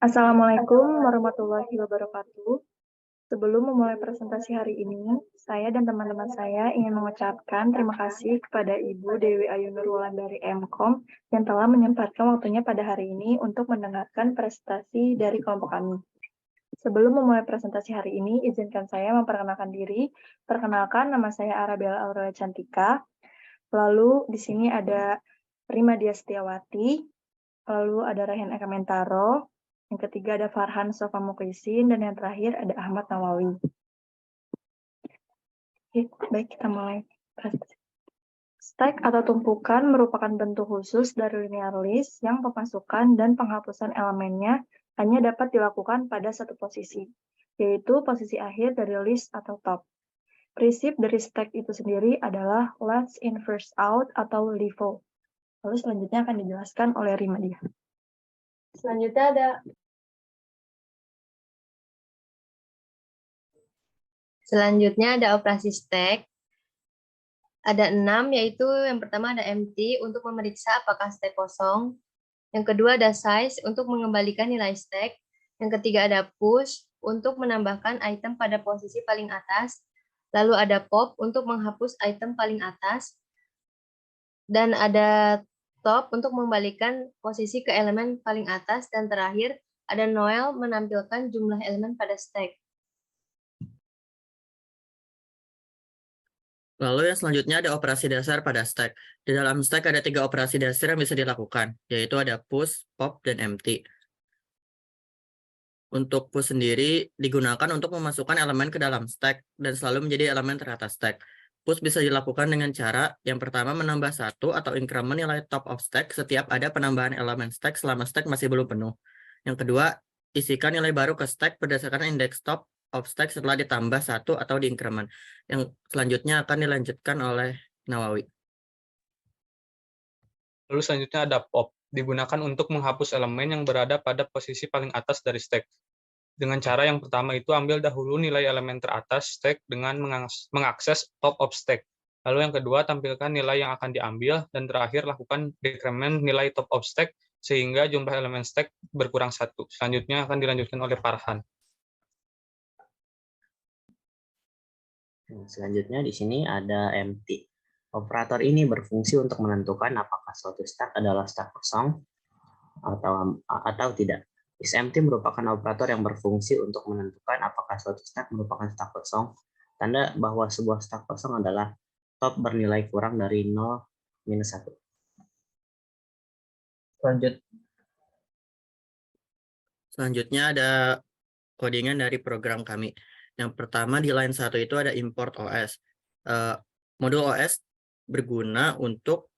Assalamualaikum warahmatullahi wabarakatuh. Sebelum memulai presentasi hari ini, saya dan teman-teman saya ingin mengucapkan terima kasih kepada Ibu Dewi Ayu Nurwulan dari MKOM yang telah menyempatkan waktunya pada hari ini untuk mendengarkan presentasi dari kelompok kami. Sebelum memulai presentasi hari ini, izinkan saya memperkenalkan diri. Perkenalkan, nama saya Arabella Aurelia Cantika. Lalu di sini ada Rima Dia Setiawati, lalu ada Rayhan Eka Mentaro, yang ketiga ada Farhan Sofa Muklisin, dan yang terakhir ada Ahmad Nawawi. Oke, baik, kita mulai. Stack atau tumpukan merupakan bentuk khusus dari linear list yang pemasukan dan penghapusan elemennya hanya dapat dilakukan pada satu posisi, yaitu posisi akhir dari list atau top. Prinsip dari stack itu sendiri adalah last in first out atau LIFO. Lalu selanjutnya akan dijelaskan oleh Rima Dia. Selanjutnya ada operasi stack. Ada 6, yaitu yang pertama ada empty untuk memeriksa apakah stack kosong. Yang kedua ada size untuk mengembalikan nilai stack. Yang ketiga ada push untuk menambahkan item pada posisi paling atas. Lalu ada pop untuk menghapus item paling atas. Dan ada top untuk mengembalikan posisi ke elemen paling atas. Dan terakhir ada noel menampilkan jumlah elemen pada stack. Lalu yang selanjutnya ada operasi dasar pada stack. Di dalam stack ada 3 operasi dasar yang bisa dilakukan, yaitu ada push, pop, dan empty. Untuk push sendiri digunakan untuk memasukkan elemen ke dalam stack dan selalu menjadi elemen teratas stack. Push bisa dilakukan dengan cara yang pertama menambah 1 atau increment nilai top of stack setiap ada penambahan elemen stack selama stack masih belum penuh. Yang kedua, isikan nilai baru ke stack berdasarkan indeks top of stack setelah ditambah 1 atau di increment. Yang selanjutnya akan dilanjutkan oleh Nawawi. Lalu selanjutnya ada pop, digunakan untuk menghapus elemen yang berada pada posisi paling atas dari stack. Dengan cara yang pertama itu ambil dahulu nilai elemen teratas stack dengan mengakses top of stack. Lalu yang kedua tampilkan nilai yang akan diambil, dan terakhir lakukan decrement nilai top of stack sehingga jumlah elemen stack berkurang 1. Selanjutnya akan dilanjutkan oleh Farhan. Selanjutnya di sini ada empty. Operator ini berfungsi untuk menentukan apakah suatu stack adalah stack kosong atau tidak. IsEmpty merupakan operator yang berfungsi untuk menentukan apakah suatu stack merupakan stack kosong. Tanda bahwa sebuah stack kosong adalah top bernilai kurang dari 0 minus 1. Selanjutnya ada codingan dari program kami. Yang pertama di line 1 itu ada import OS. Modul OS berguna untuk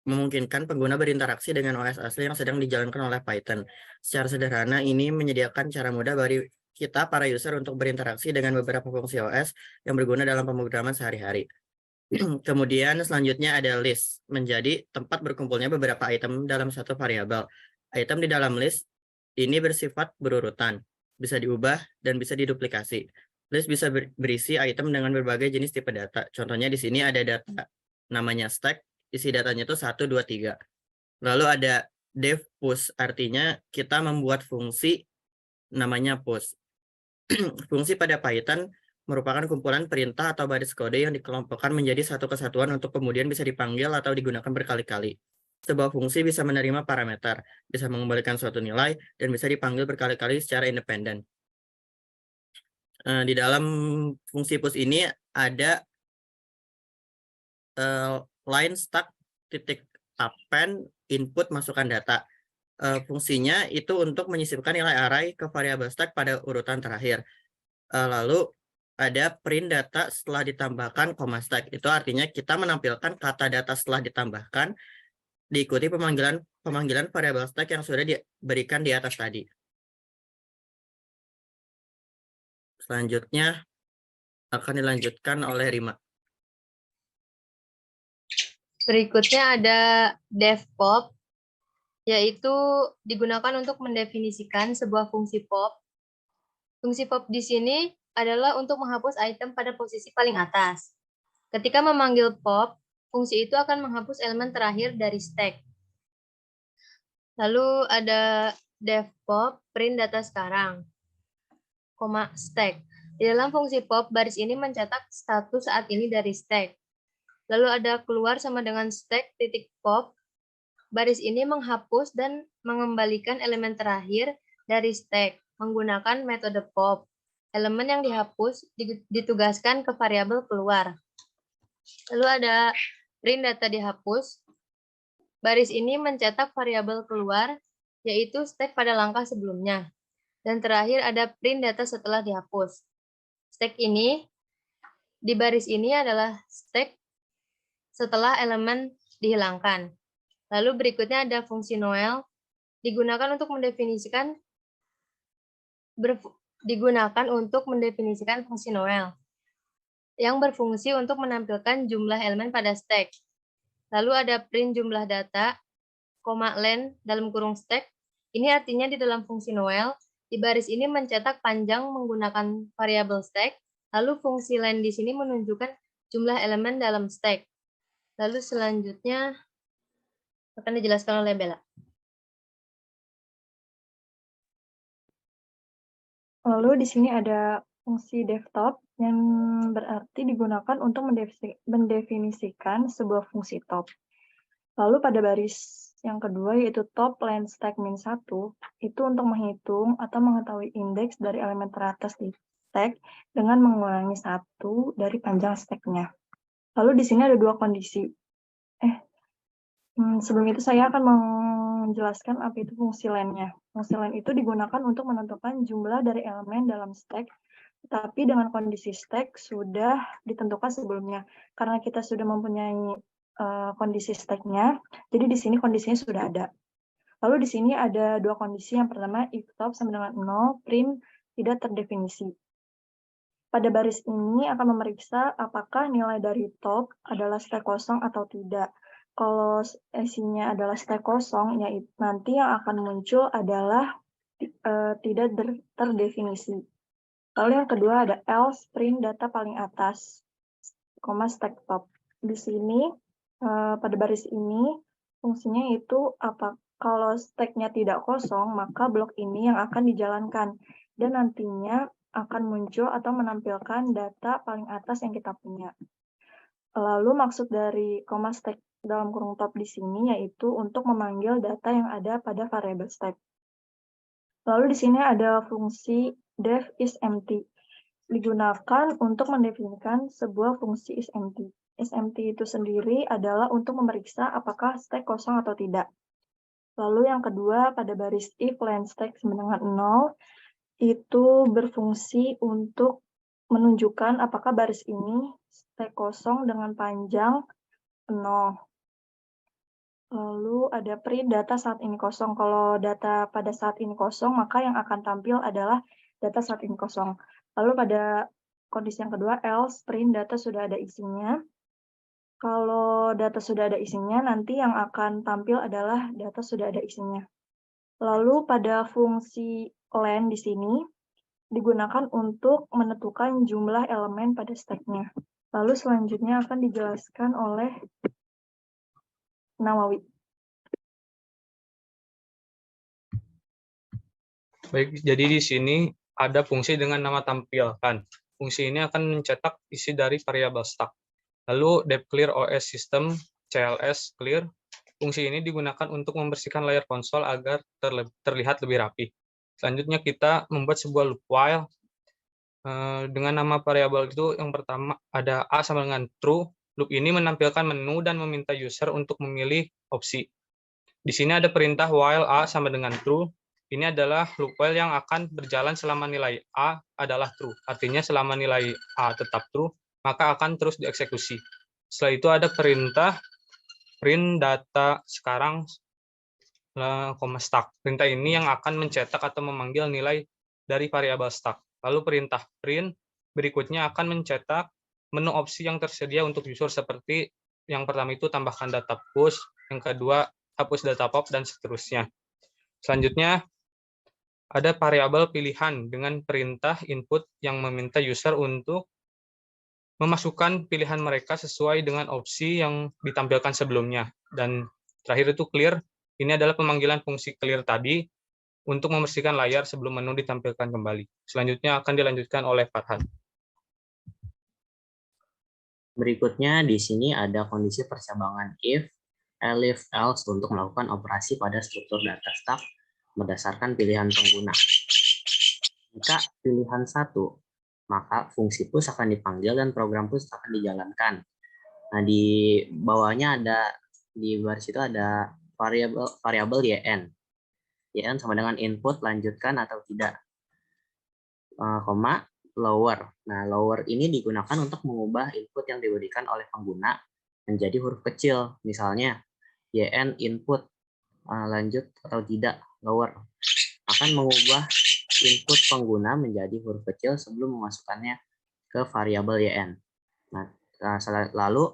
memungkinkan pengguna berinteraksi dengan OS asli yang sedang dijalankan oleh Python. Secara sederhana, ini menyediakan cara mudah bagi kita, para user, untuk berinteraksi dengan beberapa fungsi OS yang berguna dalam pemrograman sehari-hari. Kemudian selanjutnya ada list, menjadi tempat berkumpulnya beberapa item dalam satu variabel. Item di dalam list ini bersifat berurutan, bisa diubah dan bisa diduplikasi. List bisa berisi item dengan berbagai jenis tipe data. Contohnya di sini ada data namanya stack, isi datanya itu 1, 2, 3. Lalu ada def push, artinya kita membuat fungsi namanya push. Fungsi pada Python merupakan kumpulan perintah atau baris kode yang dikelompokkan menjadi satu kesatuan untuk kemudian bisa dipanggil atau digunakan berkali-kali. Sebuah fungsi bisa menerima parameter, bisa mengembalikan suatu nilai, dan bisa dipanggil berkali-kali secara independen. Di dalam fungsi push ini ada line stack titik append input masukkan data. Fungsinya itu untuk menyisipkan nilai array ke variabel stack pada urutan terakhir. Lalu ada print data setelah ditambahkan koma stack. Itu artinya kita menampilkan kata data setelah ditambahkan diikuti pemanggilan variabel stack yang sudah diberikan di atas tadi. Selanjutnya akan dilanjutkan oleh Rima. Berikutnya ada devpop, yaitu digunakan untuk mendefinisikan sebuah fungsi pop. Fungsi pop di sini adalah untuk menghapus item pada posisi paling atas. Ketika memanggil pop, fungsi itu akan menghapus elemen terakhir dari stack. Lalu ada def pop print data sekarang, stack. Di dalam fungsi pop, baris ini mencetak status saat ini dari stack. Lalu ada keluar sama dengan stack titik pop. Baris ini menghapus dan mengembalikan elemen terakhir dari stack menggunakan metode pop. Elemen yang dihapus ditugaskan ke variabel keluar. Lalu ada print data dihapus. Baris ini mencetak variabel keluar, yaitu stack pada langkah sebelumnya. Dan terakhir ada print data setelah dihapus. Stack ini, di baris ini adalah stack setelah elemen dihilangkan. Lalu berikutnya ada fungsi Noel, digunakan untuk mendefinisikan fungsi Noel yang berfungsi untuk menampilkan jumlah elemen pada stack. Lalu ada print jumlah data, len dalam kurung stack. Ini artinya di dalam fungsi Noel, di baris ini mencetak panjang menggunakan variabel stack, lalu fungsi len di sini menunjukkan jumlah elemen dalam stack. Lalu selanjutnya akan dijelaskan oleh Bella. Lalu di sini ada fungsi devtop yang berarti digunakan untuk mendefinisikan sebuah fungsi top. Lalu pada baris yang kedua yaitu top len stack min 1, itu untuk menghitung atau mengetahui indeks dari elemen teratas di stack dengan mengurangi 1 dari panjang stack-nya. Lalu di sini ada dua kondisi. Sebelum itu saya akan menjelaskan apa itu fungsi len-nya. Fungsi len itu digunakan untuk menentukan jumlah dari elemen dalam stack, tapi dengan kondisi stack sudah ditentukan sebelumnya. Karena kita sudah mempunyai kondisi stack-nya, jadi di sini kondisinya sudah ada. Lalu di sini ada dua kondisi. Yang pertama, if top sama dengan 0, print tidak terdefinisi. Pada baris ini akan memeriksa apakah nilai dari top adalah stack kosong atau tidak. Kalau isinya adalah stack kosong, ya nanti yang akan muncul adalah tidak terdefinisi. Lalu yang kedua ada else print data paling atas, stack top. Di sini pada baris ini fungsinya itu kalau stack-nya tidak kosong, maka blok ini yang akan dijalankan dan nantinya akan muncul atau menampilkan data paling atas yang kita punya. Lalu maksud dari stack dalam kurung top di sini yaitu untuk memanggil data yang ada pada variabel stack. Lalu di sini ada fungsi def is empty, digunakan untuk mendefinisikan sebuah fungsi is empty. Is empty itu sendiri adalah untuk memeriksa apakah stack kosong atau tidak. Lalu yang kedua pada baris if len stack sama dengan 0, itu berfungsi untuk menunjukkan apakah baris ini stack kosong dengan panjang 0. Lalu ada print data saat ini kosong. Kalau data pada saat ini kosong, maka yang akan tampil adalah data saat ini kosong. Lalu pada kondisi yang kedua, else print data sudah ada isinya. Kalau data sudah ada isinya, nanti yang akan tampil adalah data sudah ada isinya. Lalu pada fungsi len di sini digunakan untuk menentukan jumlah elemen pada stack-nya. Lalu selanjutnya akan dijelaskan oleh Nawawi. Baik, jadi di sini ada fungsi dengan nama tampilkan. Fungsi ini akan mencetak isi dari variabel stack. Lalu dep clear OS system CLS clear. Fungsi ini digunakan untuk membersihkan layar konsol agar terlihat lebih rapi. Selanjutnya kita membuat sebuah loop while dengan nama variabel itu yang pertama ada A sama dengan true. Loop ini menampilkan menu dan meminta user untuk memilih opsi. Di sini ada perintah while A sama dengan true. Ini adalah loop while yang akan berjalan selama nilai A adalah true. Artinya selama nilai A tetap true, maka akan terus dieksekusi. Setelah itu ada perintah print data sekarang, stack. Perintah ini yang akan mencetak atau memanggil nilai dari variabel stack. Lalu perintah print berikutnya akan mencetak menu opsi yang tersedia untuk user seperti yang pertama itu tambahkan data push, yang kedua hapus data pop, dan seterusnya. Selanjutnya ada variabel pilihan dengan perintah input yang meminta user untuk memasukkan pilihan mereka sesuai dengan opsi yang ditampilkan sebelumnya. Dan terakhir itu clear, ini adalah pemanggilan fungsi clear tadi untuk membersihkan layar sebelum menu ditampilkan kembali. Selanjutnya akan dilanjutkan oleh Farhan. Berikutnya di sini ada kondisi percabangan if, elif, else untuk melakukan operasi pada struktur data stack berdasarkan pilihan pengguna. Jika pilihan 1, maka fungsi push akan dipanggil dan program push akan dijalankan. Nah, di bawahnya ada, di baris itu ada variabel yn. Yn sama dengan input, lanjutkan atau tidak. Koma, lower. Nah, lower ini digunakan untuk mengubah input yang diberikan oleh pengguna menjadi huruf kecil. Misalnya, yn input, lanjut atau tidak, lower. Akan mengubah input pengguna menjadi huruf kecil sebelum memasukkannya ke variabel yn. Nah, lalu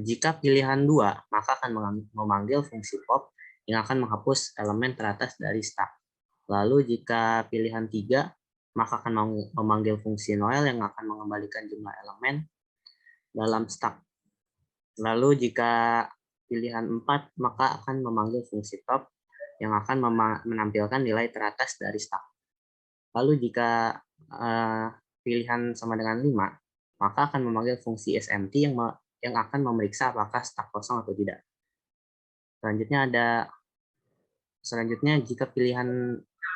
jika pilihan 2, maka akan memanggil fungsi pop yang akan menghapus elemen teratas dari stack. Lalu jika pilihan 3, maka akan memanggil fungsi noel yang akan mengembalikan jumlah elemen dalam stack. Lalu jika pilihan 4, maka akan memanggil fungsi top yang akan menampilkan nilai teratas dari stack. Lalu jika pilihan sama dengan 5, maka akan memanggil fungsi smt yang akan memeriksa apakah stack kosong atau tidak. Selanjutnya jika pilihan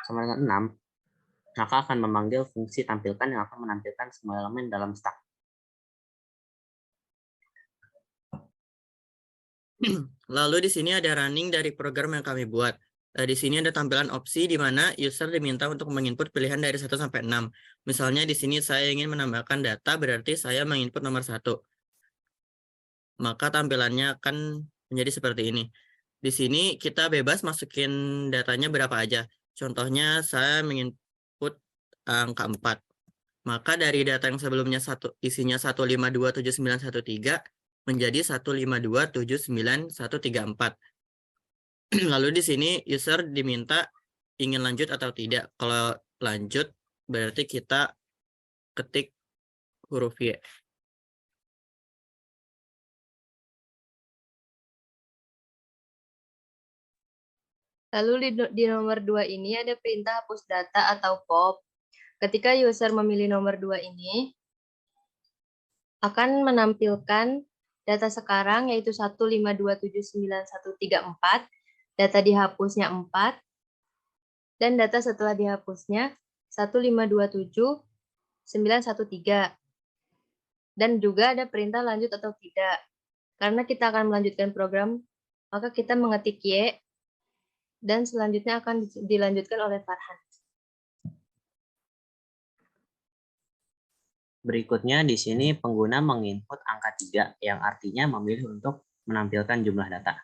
sama dengan 6, maka akan memanggil fungsi tampilkan yang akan menampilkan semua elemen dalam stack. Lalu di sini ada running dari program yang kami buat. Di sini ada tampilan opsi di mana user diminta untuk menginput pilihan dari 1 sampai 6. Misalnya di sini saya ingin menambahkan data, berarti saya menginput nomor 1. Maka tampilannya akan menjadi seperti ini. Di sini kita bebas masukin datanya berapa aja. Contohnya saya menginput angka 4. Maka dari data yang sebelumnya isinya 1527913 menjadi 1527914. Lalu di sini user diminta ingin lanjut atau tidak. Kalau lanjut berarti kita ketik huruf Y. Lalu di nomor 2 ini ada perintah hapus data atau pop. Ketika user memilih nomor 2 ini, akan menampilkan data sekarang yaitu 1527913, data dihapusnya 4, dan data setelah dihapusnya 1527913. Dan juga ada perintah lanjut atau tidak. Karena kita akan melanjutkan program, maka kita mengetik Y, dan selanjutnya akan dilanjutkan oleh Farhan. Berikutnya di sini pengguna menginput angka 3 yang artinya memilih untuk menampilkan jumlah data.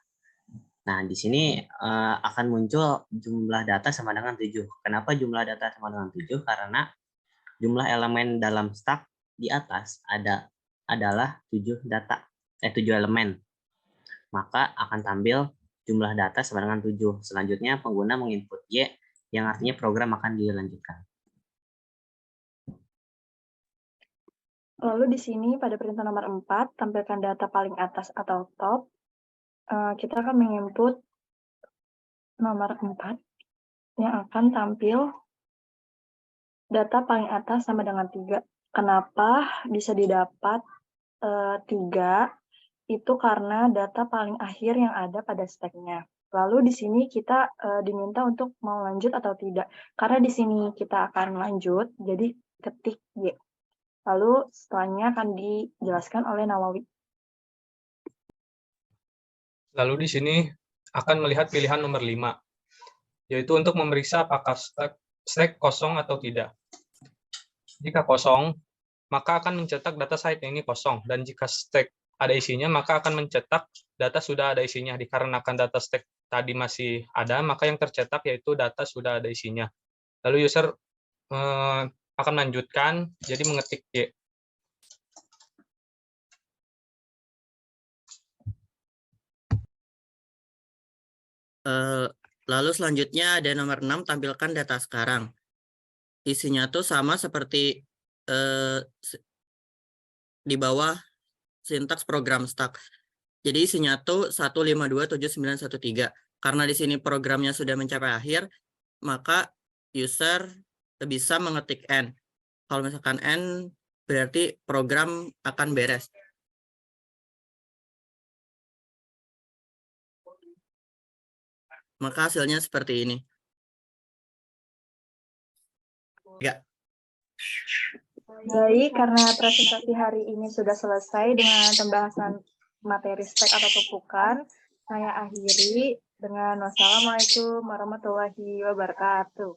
Nah, di sini akan muncul jumlah data sama dengan 7. Kenapa jumlah data sama dengan 7? Karena jumlah elemen dalam stack di atas adalah 7 elemen. Maka akan tampil jumlah data sama dengan 7. Selanjutnya pengguna menginput Y yang artinya program akan dilanjutkan. Lalu di sini pada perintah nomor 4, tampilkan data paling atas atau top. Kita akan menginput nomor 4 yang akan tampil data paling atas sama dengan 3. Kenapa bisa didapat 3? Itu karena data paling akhir yang ada pada stack-nya. Lalu di sini kita diminta untuk mau lanjut atau tidak. Karena di sini kita akan lanjut, jadi ketik Y. Lalu setelahnya akan dijelaskan oleh Nawawi. Lalu di sini akan melihat pilihan nomor 5, yaitu untuk memeriksa apakah stack kosong atau tidak. Jika kosong, maka akan mencetak data site ini kosong, dan jika stack ada isinya, maka akan mencetak data sudah ada isinya. Dikarenakan data stack tadi masih ada, maka yang tercetak yaitu data sudah ada isinya. Lalu user akan melanjutkan, jadi mengetik Y. Lalu selanjutnya ada nomor 6, tampilkan data sekarang. Isinya tuh sama seperti di bawah sintaks program stack. Jadi isinya tuh 1527913. Karena di sini programnya sudah mencapai akhir, maka user bisa mengetik N. Kalau misalkan N, berarti program akan beres. Maka hasilnya seperti ini. Ya. Baik, karena presentasi hari ini sudah selesai dengan pembahasan materi stek atau tumpukan, saya akhiri dengan wassalamualaikum warahmatullahi wabarakatuh.